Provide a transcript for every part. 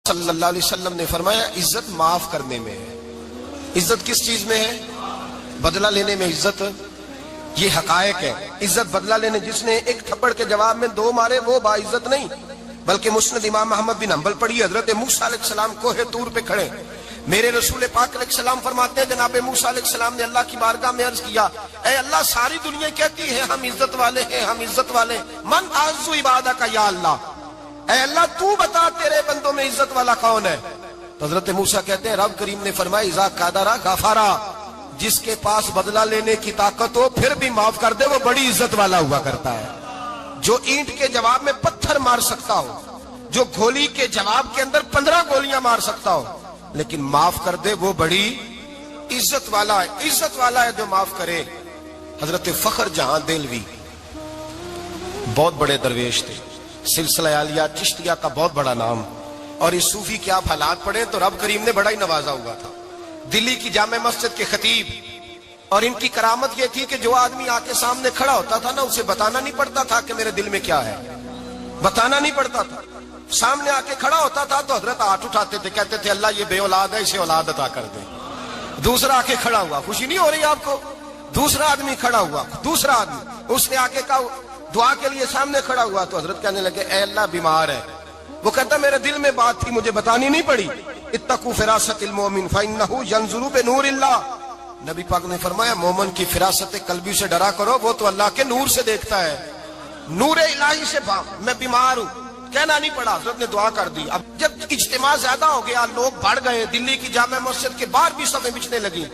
صلی اللہ علیہ وسلم نے فرمایا عزت معاف کرنے میں ہے۔ عزت کس چیز میں ہے؟ بدلہ لینے میں عزت۔ یہ حقائق ہے۔ عزت بدلہ لینے، جس نے ایک تھپڑ کے جواب میں 2 مارے وہ باعزت نہیں، بلکہ مسند امام محمد بن حنبل پڑھی، حضرت موسیٰ علیہ السلام کوہ طور پہ کھڑے، میرے رسول پاک علیہ السلام فرماتے ہیں جناب موسیٰ علیہ السلام نے اللہ کی بارگاہ میں عرض کیا، اے اللہ ساری دنیا کہتی ہے ہم عزت والے ہیں، ہم عزت والے، من اعز عبادک یا اللہ، اے اللہ تو بتا تیرے بندوں میں عزت والا کون ہے؟ تو حضرت موسیٰ کہتے ہیں رب کریم نے فرمایا اذا قادر غفارا، جس کے پاس بدلہ لینے کی طاقت ہو پھر بھی معاف کر دے وہ بڑی عزت والا ہوا کرتا ہے۔ جو اینٹ کے جواب میں پتھر مار سکتا ہو، جو گولی کے جواب کے اندر 15 گولیاں مار سکتا ہو لیکن معاف کر دے وہ بڑی عزت والا ہے۔ عزت والا ہے جو معاف کرے۔ حضرت فخر جہاں دہلوی بہت بڑے درویش تھے، سلسلہ عالیہ چشتیہ کا بہت بڑا نام، اور اس صوفی کے آپ حالات پڑھیں تو رب کریم نے بڑا ہی نوازا ہوا تھا۔ دلی کی جامع مسجد کے خطیب، اور ان کی کرامت یہ تھی کہ جو آدمی آ کے سامنے کھڑا ہوتا تھا نا اسے بتانا نہیں پڑتا تھا کہ میرے دل میں کیا ہے، بتانا نہیں پڑتا تھا۔ سامنے آ کے کھڑا ہوتا تھا تو حضرت ہاتھ اٹھاتے تھے، کہتے تھے اللہ یہ بے اولاد ہے اسے اولاد عطا کر دے۔ دوسرا آ کے کھڑا ہوا، خوشی نہیں ہو رہی آپ کو؟ دوسرا آدمی کھڑا ہوا، دوسرا آدمی، اس نے آ کے کہا دعا کے لیے سامنے کھڑا ہوا تو حضرت کہنے لگے اے اللہ بیمار ہے، وہ کہتا میرے دل میں بات تھی مجھے بتانی نہیں پڑی، اتقوا فراست المؤمن فانه ينظر بنور اللہ، نبی پاک نے فرمایا مومن کی فراست قلبی سے ڈرا کرو، وہ تو اللہ کے نور سے دیکھتا ہے، نور الہی سے میں بیمار ہوں، کہنا نہیں پڑا، حضرت نے دعا کر دی۔ اب جب اجتماع زیادہ ہو گیا، لوگ بڑھ گئے، دلی کی جامع مسجد کے باہر بھی صفیں بچھنے لگی،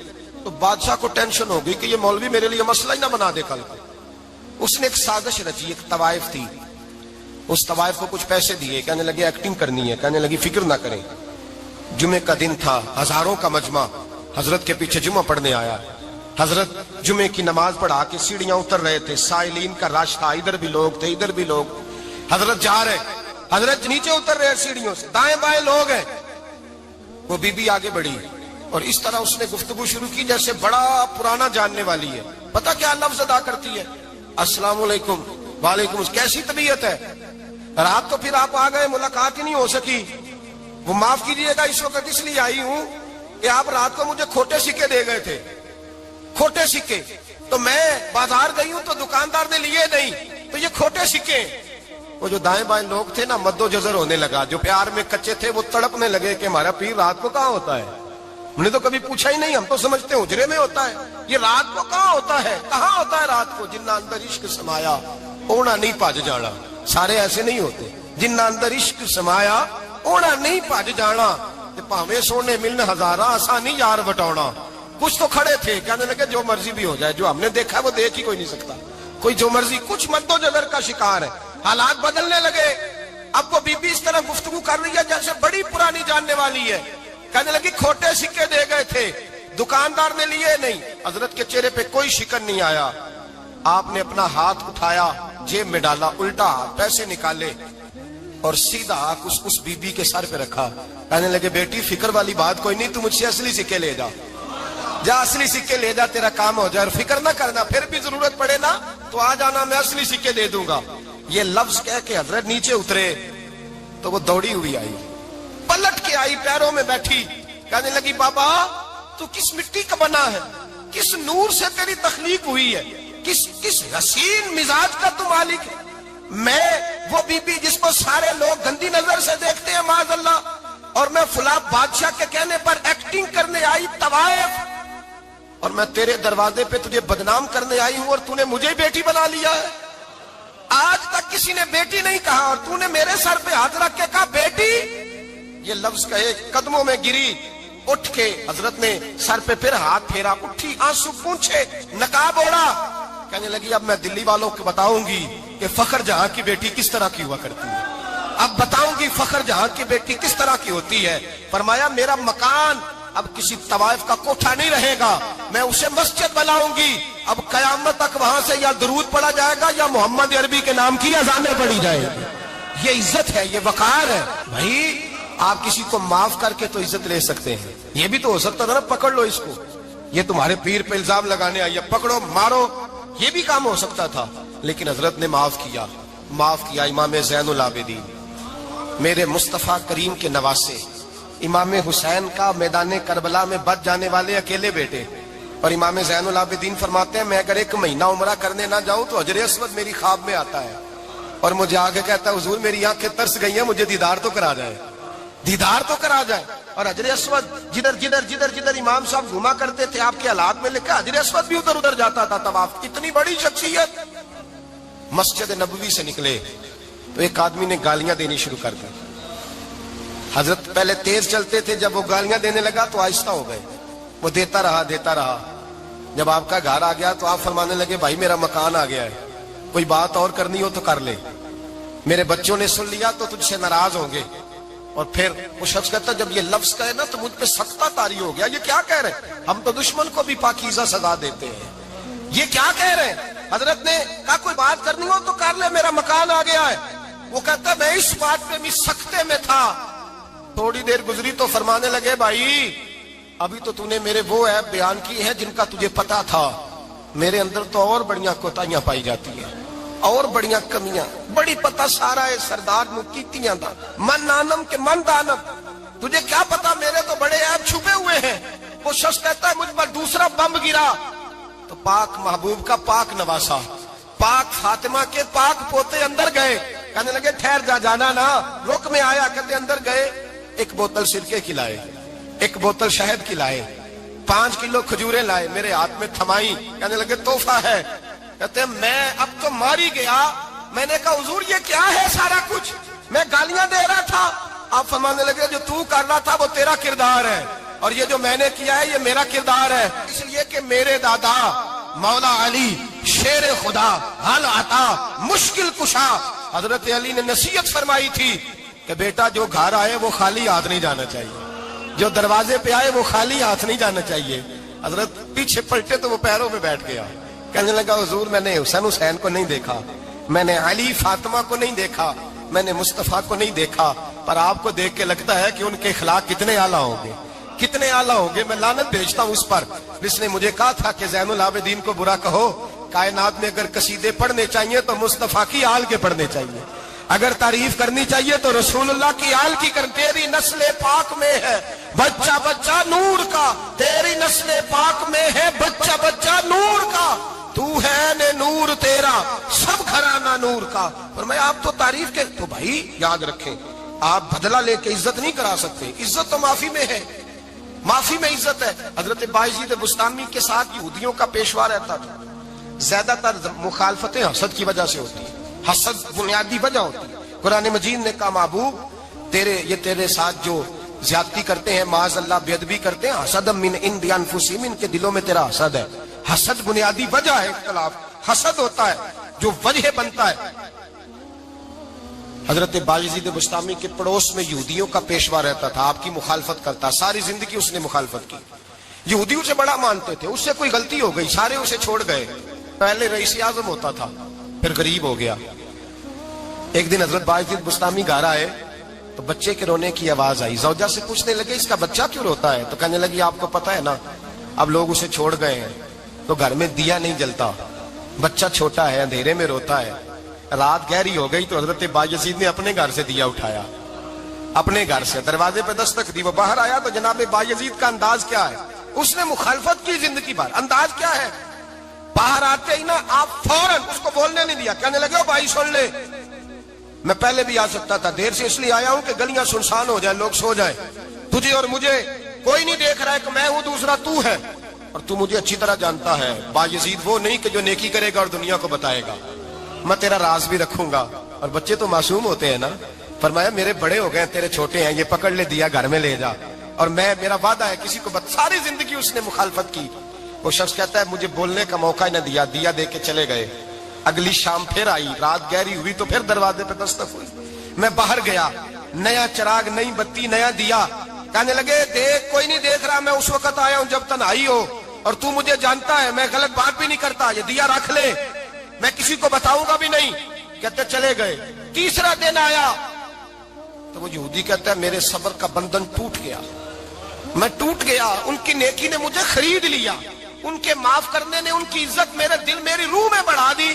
تو بادشاہ کو ٹینشن ہو گئی کہ یہ مولوی میرے لیے مسئلہ ہی نہ بنا دے کل کو۔ اس نے ایک سازش رچی، ایک طوائف تھی، اس طوائف کو کچھ پیسے دیے، کہنے لگے ایکٹنگ کرنی ہے، کہنے لگی فکر نہ کریں۔ جمعے کا دن تھا، ہزاروں کا مجمع حضرت کے پیچھے جمعہ پڑھنے آیا، حضرت جمعے کی نماز پڑھا کے سیڑھیاں اتر رہے تھے، سائلین کا رش تھا، ادھر بھی لوگ تھے ادھر بھی لوگ، حضرت جا رہے، حضرت نیچے اتر رہے سیڑھیوں سے، دائیں بائیں لوگ ہیں، وہ بی بی آگے بڑھی اور اس طرح اس نے گفتگو شروع کی جیسے بڑا پرانا جاننے والی ہے۔ پتہ کیا لفظ ادا کرتی ہے؟ السلام علیکم، وعلیکم السلام، کیسی طبیعت ہے؟ رات تو پھر آپ آ گئے، ملاقات ہی نہیں ہو سکی، وہ معاف کیجئے گا اس وقت اس لیے آئی ہوں کہ آپ رات کو مجھے کھوٹے سکے دے گئے تھے، کھوٹے سکے، تو میں بازار گئی ہوں تو دکاندار نے لیے نہیں، تو یہ کھوٹے سکے۔ وہ جو دائیں بائیں لوگ تھے نا مد و جزر ہونے لگا، جو پیار میں کچے تھے وہ تڑپنے لگے کہ ہمارا پیر رات کو کہاں ہوتا ہے، ہم نے تو کبھی پوچھا ہی نہیں، ہم تو سمجھتے ہیں حجرے میں ہوتا ہے، یہ رات کو کہاں ہوتا ہے، کہاں ہوتا ہے رات کو؟ جنہ اندر عشق سمایا اونا نہیں پاج جانا، سارے ایسے نہیں ہوتے، جنہ اندر عشق سمایا اونا نہیں پاج جانا، پاویں سونے ملن ہزاراں آسانی یار بٹاؤنا۔ کچھ تو کھڑے تھے، کہنے لگے جو مرضی بھی ہو جائے، جو ہم نے دیکھا وہ دیکھ ہی کوئی نہیں سکتا، کوئی جو مرضی، کچھ مد و جزر کا شکار ہے۔ حالات بدلنے لگے، اب وہ بی بی اس طرح گفتگو کر رہی ہے جیسے بڑی پرانی جاننے والی ہے، کہنے لگی کھوٹے سکے دے گئے تھے، دکاندار نے لیے نہیں۔ حضرت کے چہرے پہ کوئی شکن نہیں آیا، آپ نے اپنا ہاتھ اٹھایا، جیب میں ڈالا، الٹا پیسے نکالے اور سیدھا اس بی بی کے سر پہ رکھا، کہنے لگے بیٹی فکر والی بات کوئی نہیں، تو مجھ سے اصلی سکے لے جا، جا اصلی سکے لے جا، تیرا کام ہو جائے، اور فکر نہ کرنا، پھر بھی ضرورت پڑے نا تو آ جانا، میں اصلی سکے دے دوں گا۔ یہ لفظ کہہ کے حضرت نیچے اترے تو وہ دوڑی ہوئی آئی، پلٹ کے آئی، پیروں میں بیٹھی، کہنے لگی بابا تو کس مٹی کا بنا ہے، کس نور سے تیری تخلیق ہوئی ہے، کس حسین مزاج کا تو مالک ہے؟ میں وہ بی بی جس کو سارے لوگ گندی نظر سے دیکھتے ہیں معاذ اللہ، اور میں فلاں بادشاہ کے کہنے پر ایکٹنگ کرنے آئی طوائف، اور میں تیرے دروازے پہ تجھے بدنام کرنے آئی ہوں اور تو نے مجھے بیٹی بنا لیا ہے۔ آج تک کسی نے بیٹی نہیں کہا اور تو نے میرے سر پہ ہاتھ رکھ کے کہا بیٹی، یہ لفظ کہے، قدموں میں گری، اٹھ کے حضرت نے سر پہ پھر ہاتھ پھیرا، اٹھی، آنسو پونچھے، نقاب اوڑا، کہنے لگی اب میں دلی والوں کو بتاؤں گی کہ فخر جہاں کی بیٹی کس طرح کی ہوا کرتی ہے، اب بتاؤں گی فخر جہاں کی بیٹی کس طرح کی ہوتی ہے۔ فرمایا میرا مکان اب کسی طوائف کا کوٹھا نہیں رہے گا، میں اسے مسجد بناؤں گی، اب قیامت تک وہاں سے یا درود پڑھا جائے گا یا محمد عربی کے نام کی اذانیں پڑھی جائے گی۔ یہ عزت ہے، یہ وقار ہے۔ بھائی آپ کسی کو معاف کر کے تو عزت لے سکتے ہیں، یہ بھی تو ہو سکتا تھا نا پکڑ لو اس کو، یہ تمہارے پیر پہ الزام لگانے آئی ہے، پکڑو مارو، یہ بھی کام ہو سکتا تھا، لیکن حضرت نے معاف کیا۔ امام زین العابدین میرے مصطفیٰ کریم کے نواسے، امام حسین کا میدان کربلا میں بچ جانے والے اکیلے بیٹے، اور امام زین العابدین فرماتے ہیں میں اگر 1 مہینہ عمرہ کرنے نہ جاؤں تو حجر اسود میری خواب میں آتا ہے اور مجھے آگے کہتا ہے حضور میری آنکھیں ترس گئی ہیں، مجھے دیدار تو کرا جائے، دیدار تو کرا جائے۔ اور حجر اسود جدھر امام صاحب گھوما کرتے تھے آپ کے حالات میں لکھا حجر اسود بھی ادھر جاتا تھا طواف۔ اتنی بڑی شخصیت۔ مسجد نبوی سے نکلے تو ایک آدمی نے گالیاں دینی شروع کر دی۔ حضرت پہلے تیز چلتے تھے، جب وہ گالیاں دینے لگا تو آہستہ ہو گئے، وہ دیتا رہا۔ جب آپ کا گھر آ گیا تو آپ فرمانے لگے بھائی میرا مکان آ گیا ہے، کوئی بات اور کرنی ہو تو کر لے، میرے بچوں نے سن لیا تو تجھ سے ناراض ہوں گے۔ اور پھر وہ شخص کہتا جب یہ لفظ کہے نا تو مجھ پہ سختہ طاری ہو گیا، یہ کیا کہہ رہے ہیں؟ ہم تو دشمن کو بھی پاکیزہ سزا دیتے ہیں، یہ کیا کہہ رہے ہیں؟ حضرت نے کہا کوئی بات کرنی ہو تو کر لے، میرا مکان آ گیا ہے۔ وہ کہتا میں اس بات پہ بھی سختے میں تھا۔ تھوڑی دیر گزری تو فرمانے لگے بھائی ابھی تو نے میرے وہ عیب بیان کی ہے جن کا تجھے پتا تھا، میرے اندر تو اور بڑیاں کوتاہیاں پائی جاتی ہیں، اور بڑیاں کمیاں، بڑی پتا سارا ہے سردار نو کیتیاں دا من نانم کے من دانم، تجھے کیا پتا میرے تو بڑے عیب چھپے ہوئے ہیں۔ وہ شخص کہتا ہے مجھ پر دوسرا بم گرا تو پاک محبوب کا پاک نواسا، پاک فاطمہ کے پاک پوتے اندر گئے، کہنے لگے ٹھہر جانا نا، رک میں آیا، کہتے اندر گئے، 1 بوتل سرکے کھلائے، 1 بوتل شہد کھلائے، 5 کلو کھجوریں لائے، میرے ہاتھ میں تھمائی، کہنے لگے تحفہ ہے۔ کہتے ہیں میں اب تو ماری گیا، میں نے کہا حضور یہ کیا ہے سارا کچھ، میں گالیاں دے رہا تھا۔ آپ فرمانے لگے جو تو کر رہا تھا وہ تیرا کردار ہے اور یہ جو میں نے کیا ہے یہ میرا کردار ہے، اس لیے کہ میرے دادا مولا علی شیر خدا حل عطا مشکل کشا، حضرت علی نے نصیحت فرمائی تھی کہ بیٹا جو گھر آئے وہ خالی ہاتھ نہیں جانا چاہیے، جو دروازے پہ آئے وہ خالی ہاتھ نہیں جانا چاہیے۔ حضرت پیچھے پلٹے تو وہ پیروں میں بیٹھ گیا، کہنے لگا حضور میں نے حسین کو نہیں دیکھا، میں نے علی فاطمہ کو نہیں دیکھا، میں نے مصطفیٰ کو نہیں دیکھا، پر آپ کو دیکھ کے لگتا ہے کہ ان کے اخلاق کتنے اعلیٰ ہوں گے، کتنے اعلیٰ ہوں گے۔ میں لعنت بھیجتا ہوں اس پر جس نے مجھے کہا تھا کہ زین العابدین کو برا کہو، کائنات میں اگر قصیدے پڑھنے چاہیے تو مصطفیٰ کی آل کے پڑھنے چاہیے، اگر تعریف کرنی چاہیے تو رسول اللہ کی آل کی کر۔ تیری نسل پاک میں ہے بچہ بچہ نور کا، تیری نسل پاک میں ہے بچہ بچہ نور کا، تو ہے نے نور تیرا سب گھرانہ نور کا۔ فرمایا آپ تو تعریف کے تو بھائی یاد رکھیں آپ بدلہ لے کے عزت نہیں کرا سکتے، عزت تو معافی میں ہے، معافی میں عزت ہے۔ حضرت بایزید بستامی کے ساتھ یہودیوں کا پیشوا رہتا تھا، زیادہ تر مخالفتیں حسد کی وجہ سے ہوتی ہیں، حسد بنیادی وجہ ہوتی ہے۔ قرآن مجید نے کہا محبوب یہ تیرے ساتھ جو زیادتی کرتے ہیں معاذ اللہ بے ادبی کرتے ہیں، حسد من عند انفسہم، ان کے دلوں میں تیرا حسد ہے۔ حسد بنیادی وجہ ہے اختلاف، حسد ہوتا ہے جو وجہ بنتا ہے۔ حضرت بایزید بستامی کے پڑوس میں یہودیوں کا پیشوا رہتا تھا، آپ کی مخالفت کرتا، ساری زندگی اس نے مخالفت کی، یہودی اسے بڑا مانتے تھے، اس سے کوئی غلطی ہو گئی سارے اسے چھوڑ گئے، پہلے رئیس اعظم ہوتا تھا پھر غریب ہو گیا۔ ایک دن حضرت بایزید بستامی گھر آئے تو بچے کے رونے کی آواز آئی، زوجہ سے پوچھنے لگے اس کا بچہ کیوں روتا ہے؟ تو کہنے لگی آپ کو پتہ ہے نا اب لوگ اسے چھوڑ گئے ہیں تو گھر میں دیا نہیں جلتا، بچہ چھوٹا ہے اندھیرے میں روتا ہے۔ رات گہری ہو گئی تو حضرت بایزید نے اپنے گھر سے دیا اٹھایا، اپنے گھر سے دروازے پہ دستک دی، وہ باہر آیا تو جناب بایزید کا انداز کیا ہے، اس نے مخالفت کی زندگی بھر، انداز کیا ہے، باہر آتے ہی نا آپ فوراً اس کو بولنے نہیں دیا، کہنے لگے او بھائی سن لے میں پہلے بھی آ سکتا تھا، دیر سے اس لیے آیا ہوں کہ گلیاں سنسان ہو جائیں، لوگ سو جائیں، تجھے اور مجھے کوئی نہیں دیکھ رہا ہے کہ میں ہوں دوسرا تو ہے، اور تو مجھے اچھی طرح جانتا ہے بایزید وہ نہیں کہ جو نیکی کرے گا اور دنیا کو بتائے گا، میں تیرا راز بھی رکھوں گا۔ اور بچے تو معصوم ہوتے ہیں نا، فرمایا میرے بڑے ہو گئے تیرے چھوٹے ہیں، یہ پکڑ لے دیا گھر میں لے جا، اور میرا وعدہ ہے کسی کو ساری زندگی اس نے مخالفت کی۔ وہ شخص کہتا ہے مجھے بولنے کا موقع نہ دیا، دیا دے کے چلے گئے۔ اگلی شام پھر آئی، رات گہری ہوئی تو پھر دروازے پہ دستک ہوئی، میں باہر گیا، نیا چراغ نئی بتی نیا دیا، کہنے لگے دیکھ کوئی نہیں دیکھ رہا، میں اس وقت آیا ہوں جب تنہائی ہو اور تو مجھے جانتا ہے، میں غلط بات بھی نہیں کرتا، یہ دیا رکھ لے، میں کسی کو بتاؤں گا بھی نہیں۔ کہتے چلے گئے، تیسرا دن آیا تو وہ یہودی کہتا ہے میرے صبر کا بندھن ٹوٹ گیا، میں ٹوٹ گیا، ان کی نیکی نے مجھے خرید لیا، ان کے معاف کرنے نے ان کی عزت میرے دل میری روح میں بڑھا دی،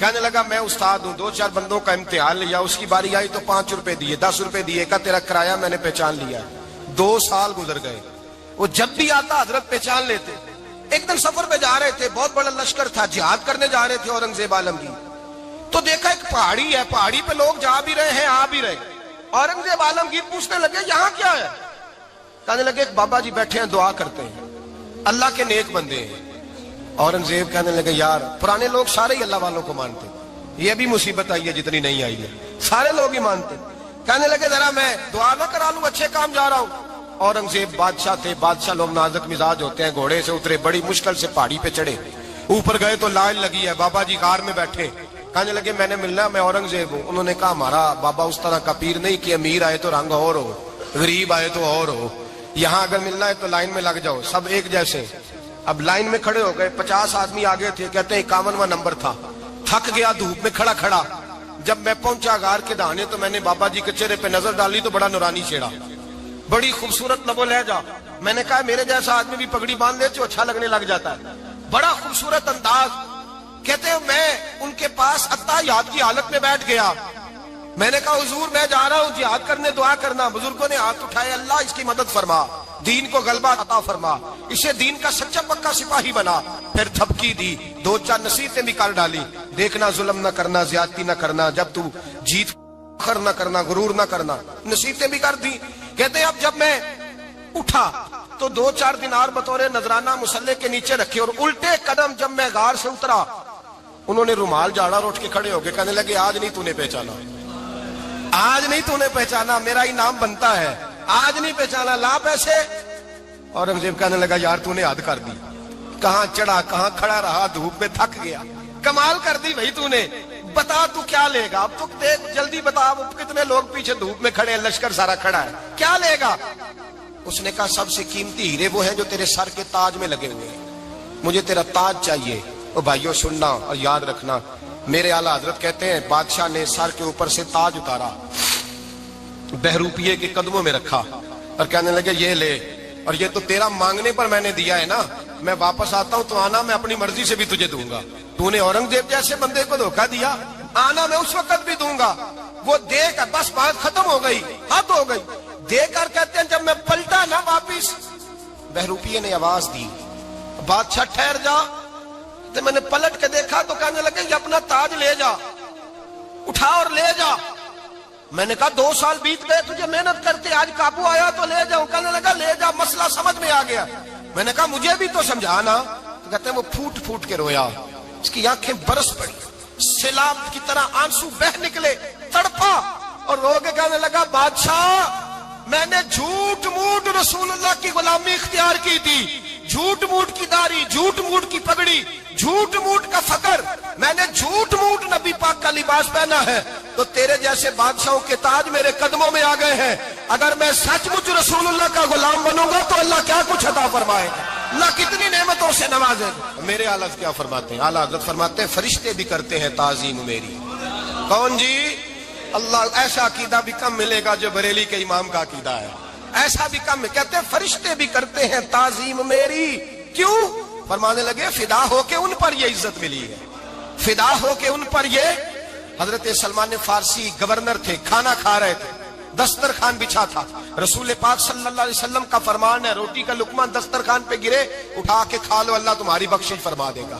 کہنے لگا میں استاد ہوں، 2-4 بندوں کا امتحان لیا، اس کی باری آئی تو 5 روپے دیے، 10 روپے دیے، کہا تیرا کرایہ میں نے پہچان لیا۔ 2 سال گزر گئے، وہ جب بھی آتا حضرت پہچان لیتے۔ ایک دن سفر پہ جا رہے تھے، بہت بڑا لشکر تھا، جہاد کرنے جا رہے تھے اورنگزیب عالمگیر، تو دیکھا ایک پہاڑی ہے، پہاڑی پہ لوگ جا بھی رہے ہیں آ بھی رہے۔ اورنگزیب عالمگیر پوچھنے لگے یہاں کیا ہے؟ کہنے لگے ایک بابا جی بیٹھے ہیں دعا کرتے ہیں، اللہ کے نیک بندے ہیں۔ اورنگزیب کہنے لگے یار پرانے لوگ سارے ہی اللہ والوں کو مانتے، یہ بھی مصیبت آئی ہے جتنی نہیں آئی ہے، سارے لوگ ہی مانتے۔ کہنے لگے ذرا میں دعا نہ کرا لوں، اچھے کام جا رہا ہوں۔ اورنگزیب بادشاہ تھے، بادشاہ لوگ نازک مزاج ہوتے ہیں، گھوڑے سے اترے، بڑی مشکل سے پہاڑی پہ چڑھے، اوپر گئے تو لائن لگی ہے، بابا جی غار میں بیٹھے۔ کہنے لگے میں نے ملنا، میں اورنگزیب ہوں۔ انہوں نے کہا ہمارا بابا اس طرح کا پیر نہیں کہ امیر آئے تو رنگ اور ہو، غریب آئے تو اور ہو، یہاں اگر ملنا ہے تو لائن میں لگ جاؤ، سب ایک جیسے۔ اب لائن میں کھڑے ہو گئے، 50 آدمی آگے تھے، کہتے ہیں 51واں نمبر تھا، تھک گیا دھوپ میں کھڑا کھڑا۔ جب میں پہنچا غار کے دہانے تو میں نے بابا جی کے چہرے پہ نظر ڈالی تو بڑا نورانی چہرہ، بڑی خوبصورت لب و لہجہ۔ میں نے کہا میرے جیسا آدمی بھی پگڑی باندھ لے تو اچھا لگنے لگ جاتا ہے، بڑا خوبصورت انداز۔ کہتے ہیں میں ان کے پاس اتحیات کی حالت میں بیٹھ گیا، میں نے کہا حضور میں جا رہا ہوں جہاد کرنے، دعا کرنا۔ بزرگوں نے ہاتھ اٹھائے، اللہ اس کی مدد فرما، دین کو غلبہ عطا فرما، اسے دین کا سچا پکا سپاہی بنا۔ پھر تھپکی دی، 2-4 نصیحتیں بھی کر ڈالی، دیکھنا ظلم نہ کرنا، زیادتی نہ کرنا، جب تو جیت فخر نہ کرنا، غرور نہ کرنا، نصیحتیں بھی کر دی۔ کہتے ہیں اب جب میں اٹھا تو 2-4 دینار بطور نذرانہ مسلح کے نیچے رکھے، اور الٹے قدم جب میں غار سے اترا انہوں نے رومال جھاڑا اور اٹھ کے کھڑے ہو گئے، کہنے لگے آج نہیں تو نے پہچانا، آج نہیں تو نے پہچانا، میرا انعام بنتا ہے، آج نہیں پہچانا، لا پیسے۔ اورنگزیب کہنے لگا یار تو نے حد کر دی، کہاں چڑھا کہاں کھڑا رہا، دھوپ میں تھک گیا، کمال کر دی بھائی تو نے، بتا تو کیا لے گا، اب تو دیکھ جلدی بتا، اب کتنے لوگ پیچھے دھوپ میں کھڑے ہیں، لشکر سارا کھڑا ہے، کیا لے گا؟ اس نے کہا سب سے قیمتی ہیرے وہ ہیں جو تیرے سر کے تاج میں لگے ہوئے ہیں، مجھے تیرا تاج چاہیے۔ او بھائیو سننا اور یاد رکھنا، میرے اعلیٰ حضرت کہتے ہیں بادشاہ نے سر کے اوپر سے تاج اتارا، بہروپیے کے قدموں میں رکھا اور کہنے لگے یہ لے، اور یہ تو تیرا مانگنے پر میں نے دیا ہے نا، میں واپس آتا ہوں تو آنا میں اپنی مرضی سے بھی تجھے دوں گا، تو نے اورنگزیب جیسے بندے کو دھوکہ دیا، آنا میں اس وقت بھی دوں گا۔ وہ دے کر بس بات ختم ہو گئی، حد ہو گئی، دے کر کہتے ہیں جب میں پلٹا نا واپس، بہروپیے نے آواز دی بادشاہ ٹھہر جا، تو میں نے پلٹ کے دیکھا تو کہنے لگے یہ اپنا تاج لے جا، اٹھا اور لے جا۔ میں نے کہا 2 سال بیت گئے تجھے محنت کرتے، آج قابو آیا تو لے جاؤں، کہنے لگا لے جا، مسئلہ سمجھ میں آ گیا۔ میں نے کہا مجھے بھی تو سمجھانا، تو کہتے ہیں وہ پھوٹ پھوٹ کے رویا، اس کی آنکھیں برس پڑی، سیلاب کی طرح آنسو بہ نکلے، تڑپا اور رو کے کہنے لگا بادشاہ میں نے جھوٹ موٹ رسول اللہ کی غلامی اختیار کی تھی، جھوٹ موٹ کی داڑھی، جھوٹ موٹ کی پگڑی، جھوٹ موٹ کا فقر، میں نے جھوٹ موٹ نبی پاک کا لباس پہنا ہے، تو تیرے جیسے بادشاہوں کے تاج میرے قدموں میں آ گئے ہیں، اگر میں سچ مچ رسول اللہ کا غلام بنوں گا تو اللہ کیا کچھ عطا فرمائے گا، اللہ کتنی نعمتوں سے نوازے گا۔ میرے اعلیٰ حضرت کیا فرماتے ہیں؟ اعلیٰ حضرت فرماتے ہیں فرشتے بھی کرتے ہیں تعظیم میری۔ کون جی؟ اللہ، ایسا عقیدہ بھی کم ملے گا جو بریلی کے امام کا عقیدہ ہے، ایسا بھی کم، کہتے ہیں فرشتے بھی کرتے ہیں تعظیم میری۔ کیوں؟ فرمانے لگے فدا ہو کے ان پر یہ عزت ملی ہے، فدا ہو کے ان پر یہ۔ حضرت سلمان فارسی گورنر تھے، کھانا کھا رہے تھے، دسترخوان بچھا تھا، رسول پاک صلی اللہ علیہ وسلم کا فرمان ہے روٹی کا لقمہ دسترخوان پہ گرے اٹھا کے کھا لو، اللہ تمہاری بخشش فرما دے گا،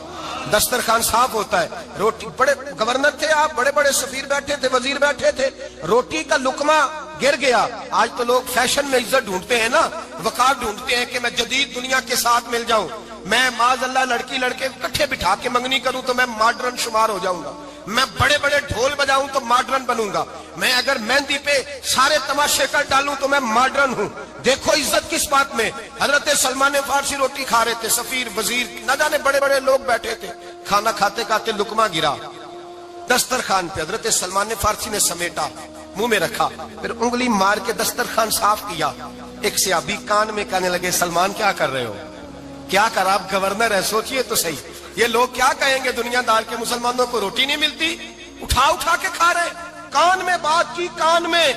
دسترخوان صاف ہوتا ہے۔ روٹی، بڑے گورنر تھے آپ، بڑے بڑے سفیر بیٹھے تھے، وزیر بیٹھے تھے، روٹی کا لقمہ گر گیا۔ آج تو لوگ فیشن میں عزت ڈھونڈتے ہیں نا، وقار ڈھونڈتے ہیں کہ میں جدید دنیا کے ساتھ مل جاؤں، میں معاذ اللہ لڑکی لڑکے اکٹھے بٹھا کے منگنی کروں تو میں ماڈرن شمار ہو جاؤں گا، میں بڑے بڑے ڈھول بجاؤں تو ماڈرن بنوں گا، میں اگر مہندی پہ سارے تماشے کر ڈالوں تو میں ماڈرن ہوں۔ دیکھو عزت کس بات میں۔ حضرت سلمان فارسی روٹی کھا رہے تھے، سفیر وزیر نہ جانے بڑے بڑے لوگ بیٹھے تھے، کھانا کھاتے کھاتے لقمہ گرا دسترخوان پہ، حضرت سلمان فارسی نے سمیٹا، منہ میں رکھا، پھر انگلی مار کے دسترخوان صاف کیا۔ ایک صحابی کان میں کہنے لگے سلمان کیا کر رہے ہو، کیا کر، آپ گورنر ہے، سوچئے تو صحیح، یہ لوگ کیا کہیں گے دنیا دار کے، مسلمانوں کو روٹی نہیں ملتی، اٹھا اٹھا کے کھا رہے۔ کان میں بات کی، کان میں۔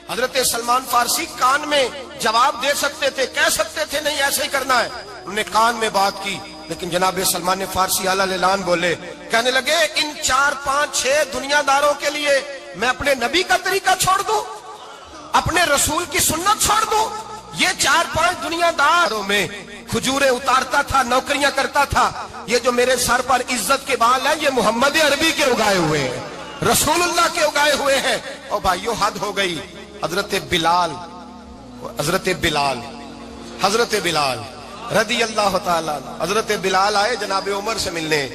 حضرت سلمان فارسی کان میں جواب دے سکتے تھے، کہہ سکتے تھے نہیں ایسے ہی کرنا ہے، انہوں نے کان میں بات کی، لیکن جناب سلمان فارسی اعلیٰ اعلان بولے، کہنے لگے ان 4 5 6 دنیا داروں کے لیے میں اپنے نبی کا طریقہ چھوڑ دوں، اپنے رسول کی سنت چھوڑ دوں؟ یہ 4 5 دنیا داروں میں کھجوریں اتارتا تھا، نوکریاں کرتا تھا، یہ جو میرے سر پر عزت کے بال ہیں یہ محمد عربی کے اگائے ہوئے ہیں، رسول اللہ کے اگائے ہوئے ہیں۔ اور بھائیو حد ہو گئی۔ حضرت بلال رضی اللہ تعالیٰ، حضرت بلال آئے جناب عمر سے ملنے،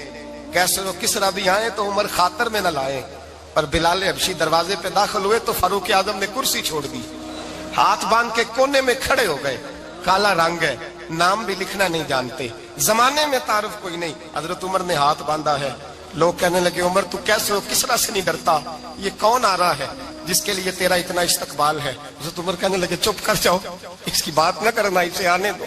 کیسے وہ کس ربی آئے تو عمر خاطر میں نہ لائے، اور بلال حبشی دروازے پہ داخل ہوئے تو فاروق اعظم نے کرسی چھوڑ دی، ہاتھ باندھ کے کونے میں کھڑے ہو گئے۔ کالا رنگ ہے، نام بھی لکھنا نہیں جانتے، زمانے میں تعارف کوئی نہیں۔ حضرت عمر نے ہاتھ باندھا ہے، لوگ کہنے لگے عمر تو کیسے ہو، کس طرح سے نہیں ڈرتا، یہ کون آ رہا ہے جس کے لیے تیرا اتنا استقبال ہے؟ حضرت عمر کہنے لگے چپ کر جاؤ، اس کی بات نہ کرنا، اسے آنے دو،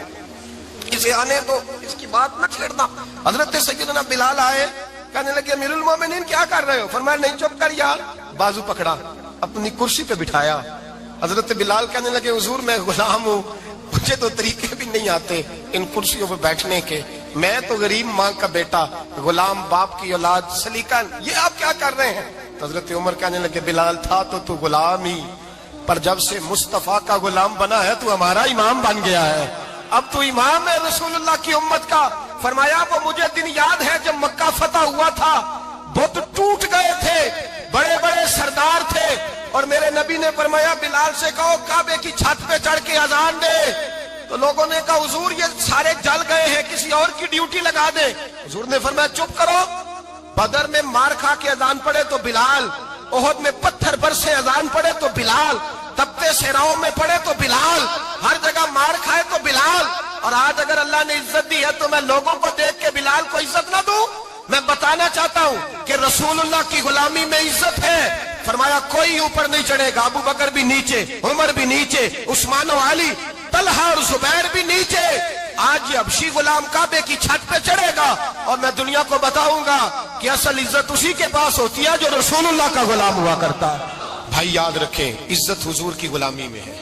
اسے آنے دو، اس کی بات نہ چھیڑنا۔ حضرت سیدنا بلال آئے، کہنے لگے امیر المومنین کیا کر رہے ہو؟ فرمایا نہیں چپ کر یار، بازو پکڑا، اپنی کرسی پہ بٹھایا۔ حضرت بلال کہنے لگے حضور میں غلام ہوں، مجھے تو طریقے بھی نہیں آتے ان کرسیوں پہ بیٹھنے کے، میں تو غریب ماں کا بیٹا، غلام باپ کی اولاد، سلیقہ، یہ آپ کیا کر رہے ہیں؟ تو حضرت عمر کہنے لگے بلال تھا تو غلام ہی، پر جب سے مصطفیٰ کا غلام بنا ہے تو ہمارا امام بن گیا ہے، اب تو امام ہے رسول اللہ کی امت کا۔ فرمایا وہ مجھے دن یاد ہے جب مکہ فتح ہوا تھا، بت ٹوٹ گئے تھے، بڑے بڑے سردار تھے، اور میرے نبی نے فرمایا بلال سے کہو کعبے کی چھت پہ چڑھ کے اذان دے، تو لوگوں نے کہا حضور یہ سارے جل گئے ہیں، کسی اور کی ڈیوٹی لگا دے۔ حضور نے فرمایا چپ کرو، بدر میں مار کھا کے اذان پڑے تو بلال، احد میں پتھر برسے اذان پڑے تو بلال، تپتے صحراؤں میں پڑے تو بلال، ہر جگہ مار کھائے تو بلال۔ اور آج اگر اللہ نے عزت دی ہے تو میں لوگوں کو دیکھ کے بلال کو عزت نہ دوں؟ میں بتانا چاہتا ہوں کہ رسول اللہ کی غلامی میں عزت ہے۔ فرمایا کوئی اوپر نہیں چڑھے گا، ابو بکر بھی نیچے، عمر بھی نیچے، عثمان و علی، طلحہ اور زبیر بھی نیچے۔ آج یہ حبشی غلام کعبے کی چھت پہ چڑھے گا اور میں دنیا کو بتاؤں گا کہ اصل عزت اسی کے پاس ہوتی ہے جو رسول اللہ کا غلام ہوا کرتا ہے۔ بھائی یاد رکھیں عزت حضور کی غلامی میں ہے،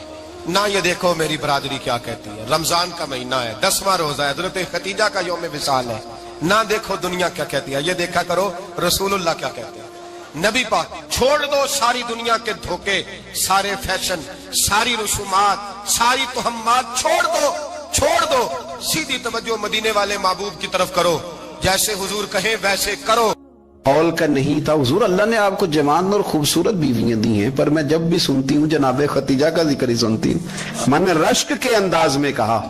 نہ یہ دیکھو میری برادری کیا کہتی ہے، رمضان کا مہینہ ہے، 10واں روزہ ہے، حضرت خدیجہ کا یوم وصال ہے، نہ دیکھو دنیا کیا کہتی ہے، یہ دیکھا کرو رسول اللہ کیا کہتے ہیں۔ نبی پاک چھوڑ دو ساری دنیا کے دھوکے، سارے فیشن، ساری رسومات، ساری تہمات، چھوڑ دو، سیدھی توجہ مدینے والے محبوب کی طرف کرو، جیسے حضور کہیں ویسے کرو۔ قول کا نہیں تھا حضور اللہ نے آپ کو جوان اور خوبصورت بیویاں دی ہیں، پر میں جب بھی سنتی ہوں جناب خدیجہ کا ذکر ہی سنتی ہوں۔ میں نے رشک کے انداز میں کہا،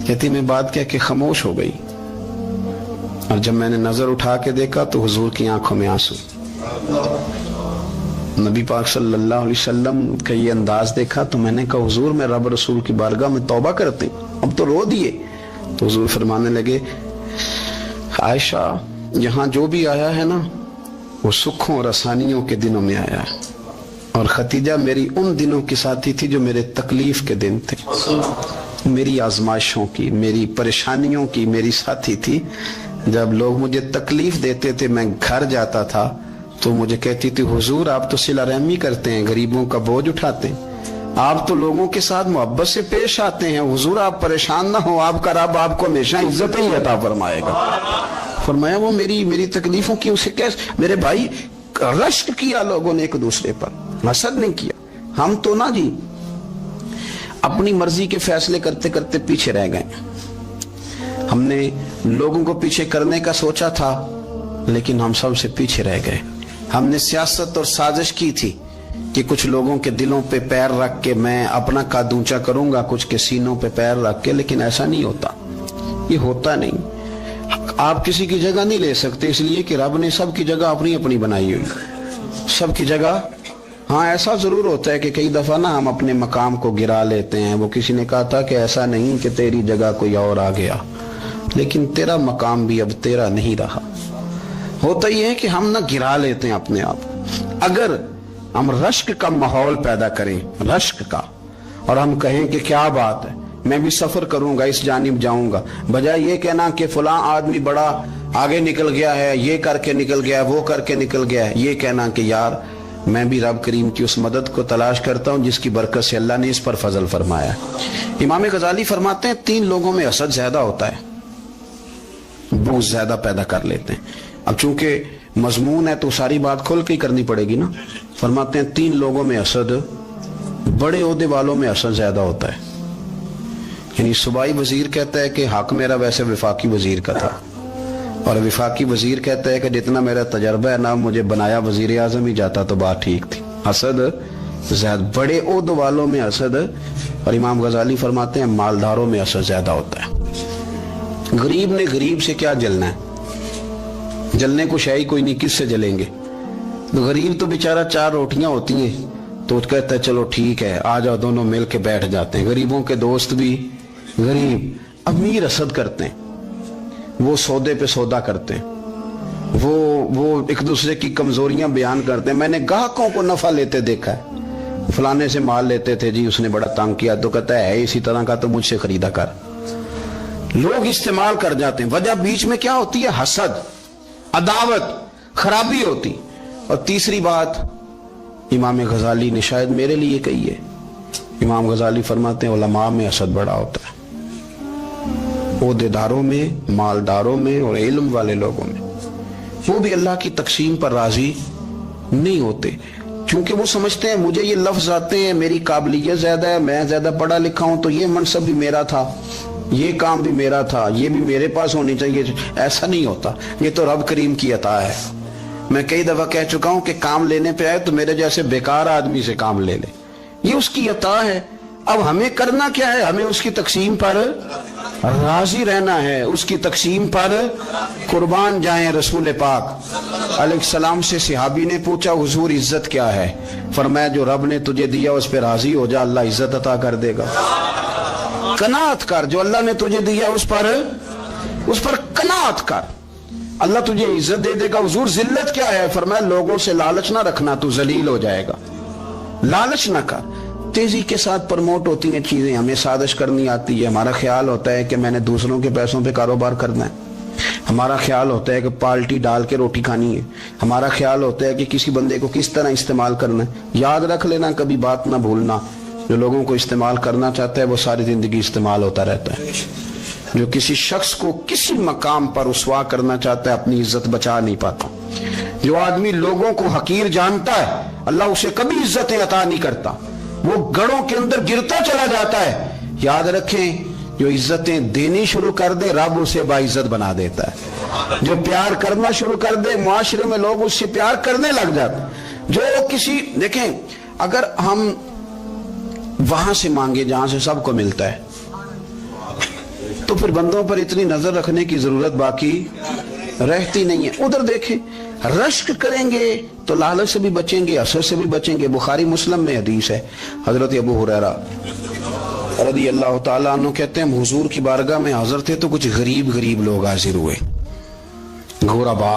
کہتی میں بات کہہ کے خاموش ہو گئی، اور جب میں نے نظر اٹھا کے دیکھا تو حضور کی آنکھوں میں آنسو۔ نبی پاک صلی اللہ علیہ وسلم کا یہ انداز دیکھا تو میں نے کہا حضور میں رب رسول کی بارگاہ میں توبہ کرتے ہیں، اب تو رو دیے۔ تو حضور فرمانے لگے عائشہ یہاں جو بھی آیا ہے نا وہ سکھوں اور آسانیوں کے دنوں میں آیا ہے، اور خدیجہ میری ان دنوں کی ساتھی تھی جو میرے تکلیف کے دن تھے، میری آزمائشوں کی، میری پریشانیوں کی میری ساتھی تھی۔ جب لوگ مجھے تکلیف دیتے تھے میں گھر جاتا تھا تو مجھے کہتی تھی حضور آپ تو صلہ رحمی کرتے ہیں، غریبوں کا بوجھ اٹھاتے ہیں، آپ تو لوگوں کے ساتھ محبت سے پیش آتے ہیں، حضور آپ پریشان نہ ہو، آپ کا رب آپ کو ہمیشہ عزت ہی عطا فرمائے گا۔ فرمایا وہ میری تکلیفوں کی اسے کیسے، میرے بھائی رشک کیا لوگوں نے ایک دوسرے پر، حسد نہیں کیا۔ ہم تو نہ جی اپنی مرضی کے فیصلے کرتے کرتے پیچھے رہ گئے، ہم نے لوگوں کو پیچھے کرنے کا سوچا تھا لیکن ہم سب سے پیچھے رہ گئے۔ ہم نے سیاست اور سازش کی تھی کہ کچھ لوگوں کے دلوں پہ پیر رکھ کے میں اپنا قد اونچا کروں گا، کچھ کے سینوں پہ پیر رکھ کے، لیکن ایسا نہیں ہوتا، یہ ہوتا نہیں۔ آپ کسی کی جگہ نہیں لے سکتے، اس لیے کہ رب نے سب کی جگہ اپنی اپنی بنائی ہوئی، سب کی جگہ۔ ہاں ایسا ضرور ہوتا ہے کہ کئی دفعہ نا ہم اپنے مقام کو گرا لیتے ہیں، وہ کسی نے کہا تھا کہ ایسا نہیں کہ تیری جگہ کوئی اور آ گیا، لیکن تیرا مقام بھی اب تیرا نہیں رہا۔ ہوتا یہ ہے کہ ہم نہ گرا لیتے ہیں اپنے آپ۔ اگر ہم رشک کا ماحول پیدا کریں، رشک کا، اور ہم کہیں کہ کیا بات ہے میں بھی سفر کروں گا، اس جانب جاؤں گا، بجائے یہ کہنا کہ فلاں آدمی بڑا آگے نکل گیا ہے، یہ کر کے نکل گیا، وہ کر کے نکل گیا ہے، یہ کہنا کہ یار میں بھی رب کریم کی اس مدد کو تلاش کرتا ہوں جس کی برکت سے اللہ نے اس پر فضل فرمایا ہے۔ امام غزالی فرماتے ہیں 3 لوگوں میں حسد زیادہ ہوتا ہے، بغض زیادہ پیدا کر لیتے ہیں. اب چونکہ مضمون ہے تو ساری بات کھل کے ہی کرنی پڑے گی نا. فرماتے ہیں 3 لوگوں میں حسد، بڑے عہدے والوں میں حسد زیادہ ہوتا ہے. یعنی صوبائی وزیر کہتا ہے کہ حق میرا ویسے وفاقی وزیر کا تھا، اور وفاقی وزیر کہتا ہے کہ جتنا میرا تجربہ ہے نا مجھے بنایا وزیر اعظم ہی جاتا تو بات ٹھیک تھی. حسد زیادہ بڑے عہدے والوں میں حسد، اور امام غزالی فرماتے ہیں مالداروں میں حسد زیادہ ہوتا ہے. غریب نے غریب سے کیا جلنا ہے؟ جلنے کو شے ہی کوئی نہیں، کس سے جلیں گے؟ تو غریب تو بیچارہ 4 روٹیاں ہوتی ہیں تو کہتا ہے چلو ٹھیک ہے آ جاؤ دونوں مل کے بیٹھ جاتے ہیں. غریبوں کے دوست بھی غریب. امیر حسد کرتے ہیں، وہ سودے پہ سودا کرتے ہیں، وہ ایک دوسرے کی کمزوریاں بیان کرتے ہیں. میں نے گاہکوں کو نفع لیتے دیکھا ہے، فلانے سے مال لیتے تھے جی اس نے بڑا تنگ کیا تو کہتا ہے اسی طرح کا تو مجھ سے خریدا کر. لوگ استعمال کر جاتے ہیں. وجہ بیچ میں کیا ہوتی ہے؟ حسد، عداوت، خرابی ہوتی. اور تیسری بات امام غزالی نے شاید میرے لیے کہی ہے. امام غزالی فرماتے ہیں علماء میں حسد بڑا ہوتا ہے، عہدے داروں میں، مالداروں میں اور علم والے لوگوں میں. وہ بھی اللہ کی تقسیم پر راضی نہیں ہوتے، چونکہ وہ سمجھتے ہیں مجھے یہ لفظ آتے ہیں، میری قابلیت زیادہ ہے، میں زیادہ پڑھا لکھا ہوں تو یہ منصب بھی میرا تھا، یہ کام بھی میرا تھا، یہ بھی میرے پاس ہونی چاہیے. ایسا نہیں ہوتا، یہ تو رب کریم کی عطا ہے. میں کئی دفعہ کہہ چکا ہوں کہ کام لینے پہ آئے تو میرے جیسے بیکار آدمی سے کام لے لے، یہ اس کی عطا ہے. اب ہمیں کرنا کیا ہے؟ ہمیں اس کی تقسیم پر راضی رہنا ہے، اس کی تقسیم پر قربان جائیں. رسول پاک علیہ السلام سے صحابی نے پوچھا حضور عزت کیا ہے؟ فرمایا جو رب نے تجھے دیا اس پہ راضی ہو جا، اللہ عزت عطا کر دے گا. قناعت کر، جو اللہ نے تجھے دیا اس پر قناعت کر، اللہ تجھے عزت دے دے گا. حضور ذلت کیا ہے؟ فرمایا لوگوں سے لالچ نہ رکھنا، تو ذلیل ہو جائے گا. لالچ نہ کر. تیزی کے ساتھ پروموٹ ہوتی ہیں چیزیں، ہمیں سازش کرنی آتی ہے. ہمارا خیال ہوتا ہے کہ میں نے دوسروں کے پیسوں پہ کاروبار کرنا ہے، ہمارا خیال ہوتا ہے کہ پالٹی ڈال کے روٹی کھانی ہے، ہمارا خیال ہوتا ہے کہ کسی بندے کو کس طرح استعمال کرنا ہے. یاد رکھ لینا، کبھی بات نہ بھولنا، جو لوگوں کو استعمال کرنا چاہتا ہے وہ ساری زندگی استعمال ہوتا رہتا ہے. جو کسی شخص کو کسی مقام پر رسوا کرنا چاہتا ہے اپنی عزت بچا نہیں پاتا. جو آدمی لوگوں کو حقیر جانتا ہے اللہ اسے کبھی عزتیں عطا نہیں کرتا، وہ گڑھوں کے اندر گرتا چلا جاتا ہے. یاد رکھیں جو عزتیں دینی شروع کر دے رب اسے باعزت بنا دیتا ہے. جو پیار کرنا شروع کر دے معاشرے میں لوگ اس سے پیار کرنے لگ جاتے ہیں. جو کسی دیکھیں اگر ہم وہاں سے مانگے جہاں سے سب کو ملتا ہے تو پھر بندوں پر اتنی نظر رکھنے کی ضرورت باقی رہتی نہیں ہے. ادھر دیکھیں رشک کریں گے تو لالچ سے بھی بچیں گے، حسد سے بھی بچیں گے. بخاری مسلم میں حدیث ہے، حضرت ابو ہریرہ رضی اللہ تعالیٰ عنہ کہتے ہیں حضور کی بارگاہ میں حاضر تھے تو کچھ غریب لوگ حاضر ہوئے، غربا.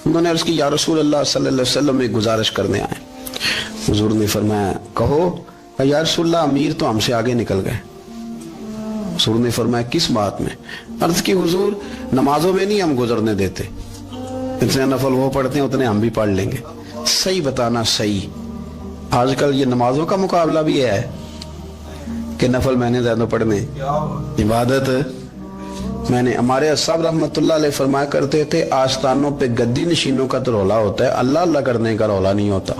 انہوں نے عرض کی یا رسول اللہ صلی اللہ علیہ وسلم ایک گزارش کرنے آئے. حضور نے فرمایا کہو. یا رسول اللہ امیر تو ہم سے آگے نکل گئے. حضور نے فرمایا کس بات میں؟ عرض کی حضور نمازوں میں نہیں ہم گزرنے دیتے، اتنے نفل وہ پڑھتے ہیں اتنے ہم بھی پڑھ لیں گے. صحیح بتانا صحیح. آج کل یہ نمازوں کا مقابلہ بھی ہے کہ نفل میں نے زیادہ پڑھنے، عبادت میں نے. ہمارے اصحاب رحمت اللہ علیہ فرمایا کرتے تھے آستانوں پہ گدی نشینوں کا تو رولا ہوتا ہے، اللہ اللہ کرنے کا رولا نہیں ہوتا.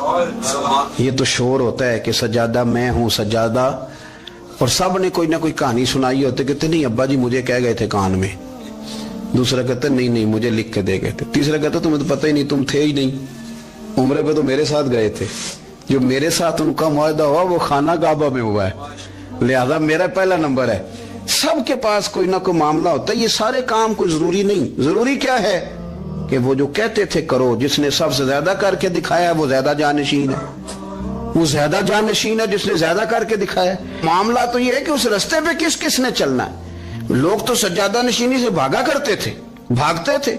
یہ تو شور ہوتا ہے کہ سجادہ میں ہوں سجادہ، اور سب نے کوئی نہ کوئی کہانی سنائی ہوتی کہتے نہیں ابا جی مجھے کہہ گئے تھے کان میں. دوسرا کہتا نہیں مجھے لکھ کے دے گئے تھے. تیسرا کہتا تمہیں تو پتہ ہی نہیں، تم تھے ہی نہیں، عمرے پہ تو میرے ساتھ گئے تھے. جو میرے ساتھ ان کا معاہدہ ہوا وہ خانہ کعبہ میں ہوا ہے، لہذا میرا پہلا نمبر ہے. سب کے پاس کوئی نہ کوئی معاملہ ہوتا ہے. یہ سارے کام کوئی ضروری نہیں. ضروری کیا ہے کہ وہ جو کہتے تھے کرو، جس نے سب سے زیادہ کر کے دکھایا ہے وہ زیادہ جانشین ہے، وہ زیادہ جانشین ہے جس نے زیادہ کر کے دکھایا. معاملہ تو یہ ہے کہ اس رستے پہ کس نے چلنا ہے. لوگ تو سجادہ نشینی سے بھاگا کرتے تھے، بھاگتے تھے.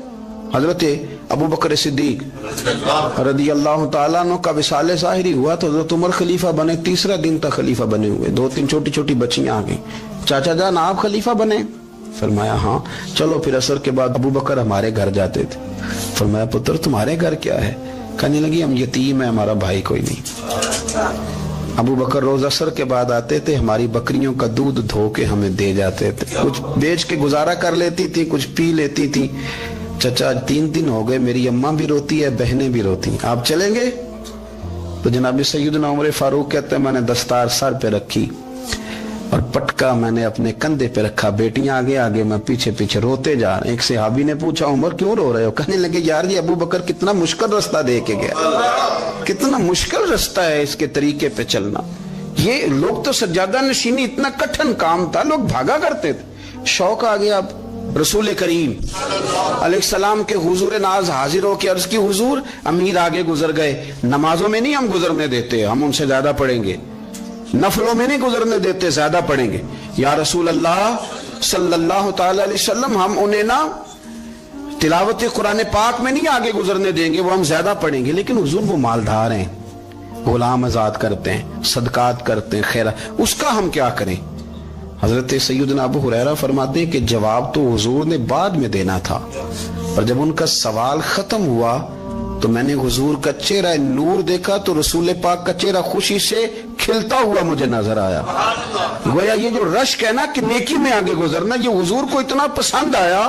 حضرت ابو بکر صدیق رضی اللہ تعالیٰ عنہ کا وصال ظاہری ہوا تو حضرت عمر خلیفہ بنے. تیسرا دن تک خلیفہ بنے ہوئے. 2-3 چھوٹی بچیاں آ گئیں. چاچا جان آپ خلیفہ بنے؟ فرمایا ہاں. چلو پھر عصر کے بعد ابو بکر ہمارے گھر جاتے تھے. فرمایا پتر تمہارے گھر کیا ہے؟ کہنے لگی ہم یتیم ہیں، ہمارا بھائی کوئی نہیں. ابو بکر روز عصر کے بعد آتے تھے، ہماری بکریوں کا دودھ دھو کے ہمیں دے جاتے تھے. کچھ بیچ کے گزارا کر لیتی تھی، کچھ پی لیتی تھی. چچا 3 دن ہو گئے میری اماں بھی روتی ہے بہنیں بھی روتی ہیں, آپ چلیں گے؟ تو جناب سیدنا عمر فاروق کہتے ہیں میں نے دستار سر پہ رکھی اور پٹکا میں نے اپنے کندھے پہ رکھا, بیٹیاں آگے آگے میں پیچھے پیچھے روتے جا رہے ہیں. ایک صحابی نے پوچھا عمر کیوں رو رہے ہو؟ کہنے لگے یار یہ ابو بکر کتنا مشکل رستہ دے کے گیا, کتنا مشکل رستہ ہے اس کے طریقے پہ چلنا. یہ لوگ تو سجادہ نشینی اتنا کٹھن کام تھا, لوگ بھاگا کرتے تھے. شوق آ گیا. اب رسول کریم علیہ السلام کے حضور ناز حاضر ہو کے عرض کی حضور امیر آگے گزر گئے, نمازوں میں نہیں ہم گزرنے دیتے, ہم ان سے زیادہ پڑھیں گے, نفلوں میں نہیں گزرنے دیتے, زیادہ پڑھیں گے. یا رسول اللہ صلی اللہ تعالی علیہ وسلم ہم انہیں نا تلاوت قرآن پاک میں نہیں آگے گزرنے دیں گے, وہ ہم زیادہ پڑھیں گے. لیکن حضور وہ مالدار ہیں, غلام آزاد کرتے ہیں, صدقات کرتے ہیں, خیرات, اس کا ہم کیا کریں؟ حضرت سیدنا ابو ہریرہ فرماتے ہیں کہ جواب تو حضور نے بعد میں دینا تھا, اور جب ان کا سوال ختم ہوا تو میں نے حضور کا چہرہ نور دیکھا تو رسول پاک کا چہرہ خوشی سے کھلتا ہوا مجھے نظر آیا. گویا یہ جو رشک ہے نا کہ نیکی میں آگے گزرنا, یہ حضور کو اتنا پسند آیا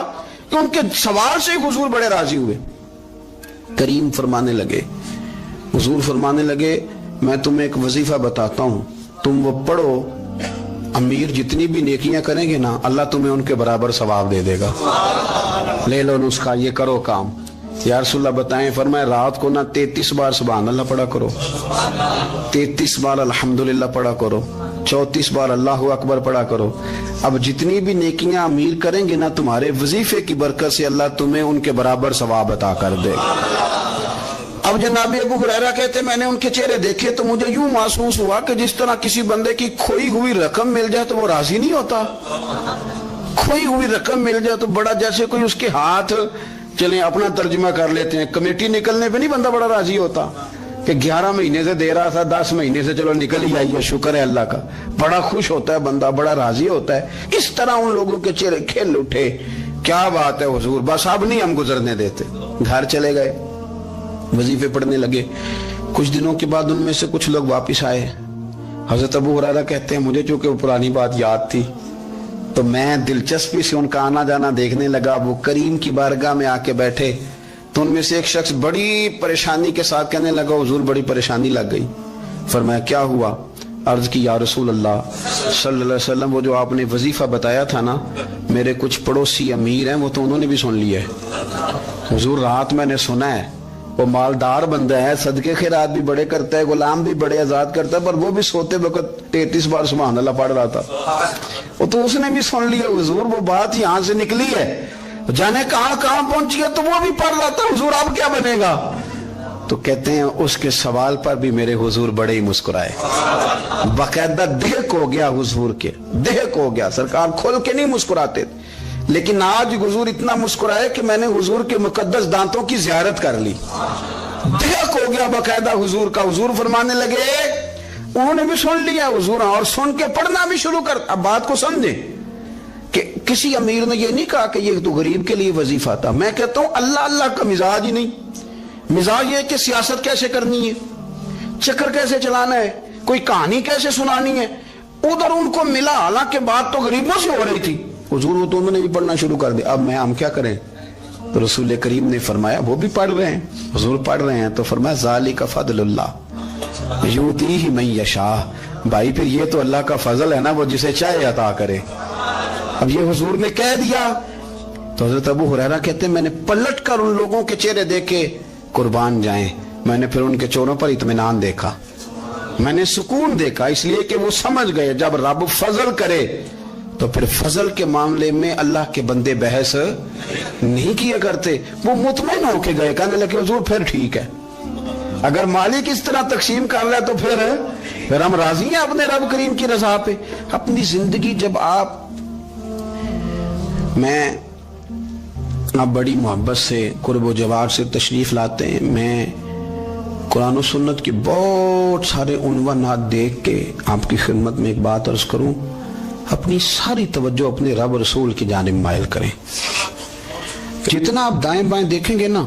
کہ ان کے سوال سے حضور بڑے راضی ہوئے. کریم فرمانے لگے, حضور فرمانے لگے میں تمہیں ایک وظیفہ بتاتا ہوں, تم وہ پڑھو, امیر جتنی بھی نیکیاں کریں گے نا اللہ تمہیں ان کے برابر ثواب دے دے گا. لے لو نسخہ, یہ کرو کام. یا رسول اللہ بتائیں, فرمائے رات کو نا 33 بار سبحان اللہ پڑھا کرو, 33 بار الحمدللہ پڑھا کرو, 34 بار اللہ اکبر پڑھا کرو. اب جتنی بھی نیکیاں امیر کریں گے نا تمہارے وظیفے کی برکت سے اللہ تمہیں ان کے برابر ثواب عطا کر دے. اب جناب ابو ہریرہ کہتے میں نے ان کے چہرے دیکھے تو مجھے یوں محسوس ہوا کہ جس طرح کسی بندے کی کھوئی ہوئی رقم مل جائے تو وہ راضی نہیں ہوتا. کھوئی ہوئی رقم مل جائے تو بڑا جیسے کوئی اس کے ہاتھ, چلیں اپنا ترجمہ کر لیتے ہیں, کمیٹی نکلنے پہ نہیں بندہ بڑا راضی ہوتا کہ 11 مہینے سے دے رہا تھا 10 مہینے سے چلو نکل ہی آئی ہے, شکر ہے اللہ کا, بڑا خوش ہوتا ہے بندہ, بڑا راضی ہوتا ہے. اس طرح ان لوگوں کے چہرے کھل اٹھے. کیا بات ہے حضور, بس اب نہیں ہم گزرنے دیتے. گھر چلے گئے, وظیفے پڑھنے لگے. کچھ دنوں کے بعد ان میں سے کچھ لوگ واپس آئے. حضرت ابو ہریرہ کہتے ہیں مجھے چونکہ وہ پرانی بات یاد تھی تو میں دلچسپی سے ان کا آنا جانا دیکھنے لگا. وہ کریم کی بارگاہ میں آ کے بیٹھے تو ان میں سے ایک شخص بڑی پریشانی کے ساتھ کہنے لگا حضور بڑی پریشانی لگ گئی. فرمایا کیا ہوا؟ عرض کی یا رسول اللہ صلی اللہ علیہ وسلم وہ جو آپ نے وظیفہ بتایا تھا نا, میرے کچھ پڑوسی امیر ہیں وہ تو انہوں نے بھی سن لیا ہے. حضور رات میں نے سنا ہے, وہ مالدار بندہ ہے, صدقے خیرات بھی بڑے کرتا ہے, غلام بھی بڑے آزاد کرتا ہے, پر وہ بھی سوتے وقت 33 بار سبحان اللہ پڑھ رہا تھا. وہ تو اس نے بھی سن لیا حضور, وہ بات یہاں سے نکلی ہے, جانے کہاں کہاں پہنچی ہے, تو وہ بھی پڑھ رہا تھا. حضور اب کیا بنے گا؟ تو کہتے ہیں اس کے سوال پر بھی میرے حضور بڑے ہی مسکرائے. باقاعدہ دہک ہو گیا حضور کے, دہک ہو گیا. سرکار کھول کے نہیں مسکراتے, لیکن آج حضور اتنا مسکرائے کہ میں نے حضور کے مقدس دانتوں کی زیارت کر لی. دہک ہو گیا باقاعدہ حضور کا. حضور فرمانے لگے انہوں نے بھی سن لیا حضور, اور سن کے پڑھنا بھی شروع کر. اب بات کو سمجھیں کہ کسی امیر نے یہ نہیں کہا کہ یہ تو غریب کے لیے وظیفہ تھا. میں کہتا ہوں اللہ اللہ کا مزاج ہی نہیں. مزاج یہ کہ سیاست کیسے کرنی ہے, چکر کیسے چلانا ہے, کوئی کہانی کیسے سنانی ہے. ادھر ان کو ملا, حالانکہ بات تو غریبوں سے ہو رہی تھی. حضور وہ تو انہوں نے بھی پڑھنا شروع کر دیا. اب ہم کیا کریں؟ تو رسول کریم نے فرمایا وہ بھی پڑھ رہے ہیں, حضور پڑھ رہے ہیں, تو فرمایا ذالک فضل اللہ یؤتیہ من یشاء. بھائی پھر یہ تو اللہ کا فضل ہے نا, وہ جسے چاہے عطا کرے. اب یہ حضور نے کہہ دیا تو حضرت ابو ہریرہ کہتے ہیں میں نے پلٹ کر ان لوگوں کے چہرے دیکھے, قربان جائیں, میں نے پھر ان کے چہروں پر اطمینان دیکھا, میں نے سکون دیکھا, اس لیے کہ وہ سمجھ گئے جب رب فضل کرے تو پھر فضل کے معاملے میں اللہ کے بندے بحث نہیں کیا کرتے. وہ مطمئن ہو کے گئے, کہنے لگے حضور پھر ٹھیک ہے, اگر مالک اس طرح تقسیم کر رہا ہے تو پھر ہم راضی ہیں اپنے رب کریم کی رضا پہ. اپنی زندگی جب آپ بڑی محبت سے قرب و جوار سے تشریف لاتے ہیں, میں قرآن و سنت کے بہت سارے عنوانات دیکھ کے آپ کی خدمت میں ایک بات عرض کروں, اپنی ساری توجہ اپنے رب رسول کی جانب مائل کریں. جتنا آپ دائیں بائیں دیکھیں گے نا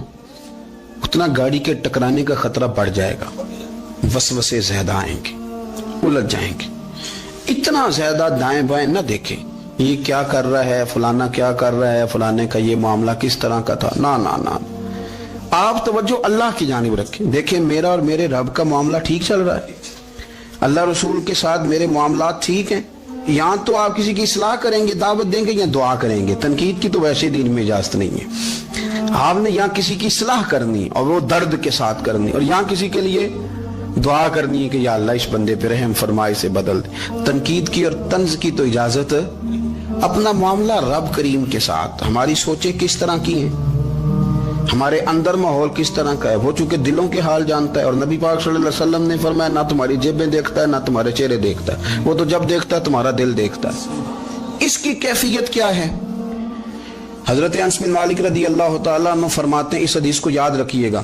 اتنا گاڑی کے ٹکرانے کا خطرہ بڑھ جائے گا, وسوسے زیادہ آئیں گے, الجھ جائیں گے. اتنا زیادہ دائیں بائیں نہ دیکھیں, یہ کیا کر رہا ہے، فلانا کیا کر رہا ہے، فلانے کا یہ معاملہ کس طرح کا تھا، نہ نہ نہ، آپ توجہ اللہ کی جانب رکھیں. دیکھیں میرا اور میرے رب کا معاملہ ٹھیک چل رہا ہے، اللہ رسول کے ساتھ میرے معاملات ٹھیک ہیں. یہاں تو آپ کسی کی اصلاح کریں گے، دعوت دیں گے یا دعا کریں گے، تنقید کی تو ویسے دین میں اجازت نہیں ہے. آپ نے یہاں کسی کی اصلاح کرنی اور وہ درد کے ساتھ کرنی، اور یہاں کسی کے لیے دعا کرنی ہے کہ یا اللہ اس بندے پہ رحم فرمائے، سے بدل دے. تنقید کی اور طنز کی تو اجازت. اپنا معاملہ رب کریم کے ساتھ، ہماری سوچیں کس طرح کی ہیں، ہمارے اندر ماحول کس طرح کا ہے، وہ چونکہ دلوں کے حال جانتا ہے. اور نبی پاک صلی اللہ علیہ وسلم نے فرمایا نہ تمہاری جیبیں دیکھتا ہے نہ تمہارے چہرے دیکھتا ہے، وہ تو جب دیکھتا ہے تمہارا دل دیکھتا ہے. اس کی کیفیت کیا ہے؟ حضرت انس بن مالک رضی اللہ تعالیٰ عنہ فرماتے ہیں، اس حدیث کو یاد رکھیے گا،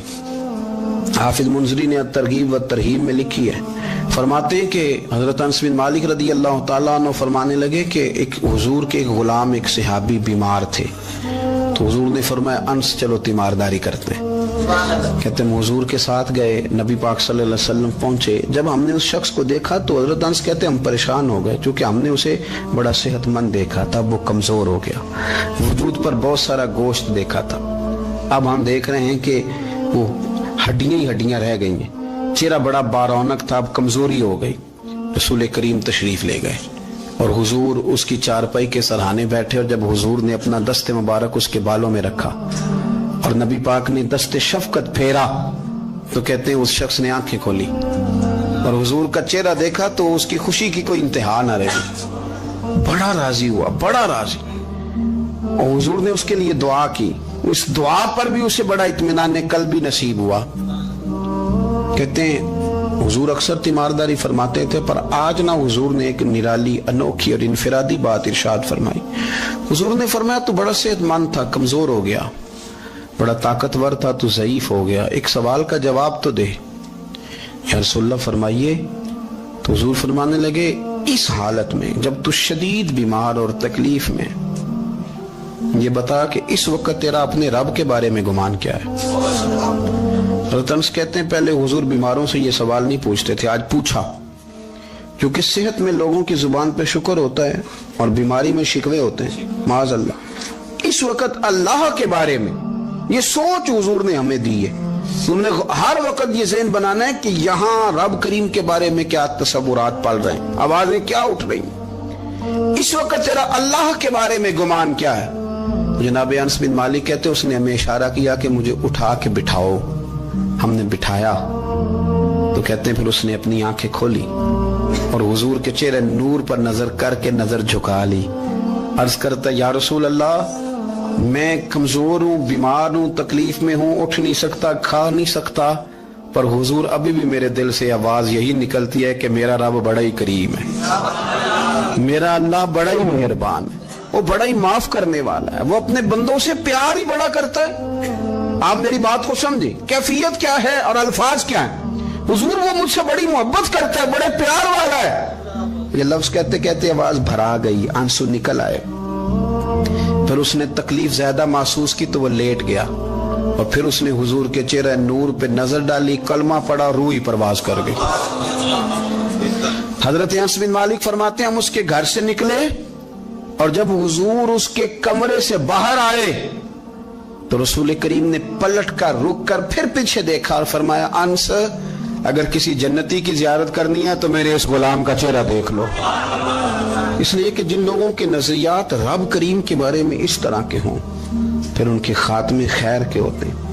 حافظ منذری نے ترغیب و ترہیب میں لکھی ہے. فرماتے ہیں کہ حضرت انس بن مالک رضی اللہ تعالیٰ عنہ فرمانے لگے کہ ایک حضور کے ایک غلام، ایک صحابی بیمار تھے، تو حضور نے فرمایا انس چلو تیمارداری کرتے ہیں. کہتے ہیں حضور کے ساتھ گئے، نبی پاک صلی اللہ علیہ وسلم پہنچے. جب ہم نے اس شخص کو دیکھا تو حضرت انس کہتے ہیں ہم پریشان ہو گئے، چونکہ ہم نے اسے بڑا صحت مند دیکھا تھا، وہ کمزور ہو گیا، وجود پر بہت سارا گوشت دیکھا تھا، اب ہم دیکھ رہے ہیں کہ وہ ہڈیاں ہی ہڈیاں رہ گئی ہیں، چہرہ بڑا بارونق تھا، اب کمزوری ہو گئی. رسول کریم تشریف لے گئے اور حضور اس کی چارپائی کے سرہانے بیٹھے، اور جب حضور نے اپنا دست مبارک اس کے بالوں میں رکھا اور نبی پاک نے دست شفقت پھیرا تو کہتے ہیں اس شخص نے آنکھیں کھولی اور حضور کا چہرہ دیکھا تو اس کی خوشی کی کوئی انتہا نہ رہی، بڑا راضی ہوا، بڑا راضی. اور حضور نے اس کے لیے دعا کی، اس دعا پر بھی اسے بڑا اطمینان قلبی نصیب ہوا. کہتے ہیں حضور اکثر تیمارداری فرماتے تھے، پر آج نہ حضور نے ایک نرالی، انوکھی اور انفرادی بات ارشاد فرمائی. حضور نے فرمایا تو بڑا صحت مند تھا، کمزور ہو گیا، بڑا طاقتور تھا تو ضعیف ہو گیا، ایک سوال کا جواب تو دے. یا رسول اللہ فرمائیے. تو حضور فرمانے لگے اس حالت میں جب تو شدید بیمار اور تکلیف میں، یہ بتا کہ اس وقت تیرا اپنے رب کے بارے میں گمان کیا ہے. حضرت انس کہتے ہیں پہلے حضور بیماروں سے یہ سوال نہیں پوچھتے تھے، آج پوچھا، کیونکہ صحت میں لوگوں کی زبان پہ شکر ہوتا ہے اور بیماری میں شکوے ہوتے ہیں، معاذ اللہ. اس وقت اللہ کے بارے میں یہ سوچ حضور نے ہمیں دی ہے. تم نے ہر وقت یہ ذہن بنانا ہے کہ یہاں رب کریم کے بارے میں کیا تصورات پل رہے ہیں، آوازیں کیا اٹھ رہی ہیں، اس وقت تیرا اللہ کے بارے میں گمان کیا ہے. جناب انس بن مالک کہتے اس نے ہمیں اشارہ کیا کہ مجھے اٹھا کے بٹھاؤ. ہم نے بٹھایا تو کہتے ہیں پھر اس نے اپنی آنکھیں کھولی اور حضور کے چہرے نور پر نظر کر کے نظر جھکا لی. عرض کرتا یا رسول اللہ میں کمزور ہوں، بیمار ہوں، تکلیف میں ہوں، اٹھ نہیں سکتا، کھا نہیں سکتا، پر حضور ابھی بھی میرے دل سے آواز یہی نکلتی ہے کہ میرا رب بڑا ہی کریم ہے، میرا اللہ بڑا ہی مہربان ہے، وہ بڑا ہی معاف کرنے والا ہے، وہ اپنے بندوں سے پیار ہی بڑا کرتا ہے. آپ میری بات کو سمجھیں، کیفیت کیا ہے اور الفاظ کیا ہیں. حضور وہ مجھ سے بڑی محبت کرتا ہے، بڑے پیار والا ہے. یہ لفظ کہتے کہتے آواز بھرا گئی، آنسو نکل آئے. پھر اس نے تکلیف زیادہ محسوس کی تو وہ لیٹ گیا اور پھر اس نے حضور کے چہرے نور پہ نظر ڈالی، کلمہ پڑھا، روح ہی پرواز کر گئی. حضرت انس بن مالک فرماتے ہیں ہم اس کے گھر سے نکلے اور جب حضور اس کے کمرے سے باہر آئے تو رسول کریم نے پلٹ کر رک کر پھر پیچھے دیکھا اور فرمایا انس اگر کسی جنتی کی زیارت کرنی ہے تو میرے اس غلام کا چہرہ دیکھ لو. اس لیے کہ جن لوگوں کے نظریات رب کریم کے بارے میں اس طرح کے ہوں پھر ان کے خاتمے خیر کے ہوتے ہیں.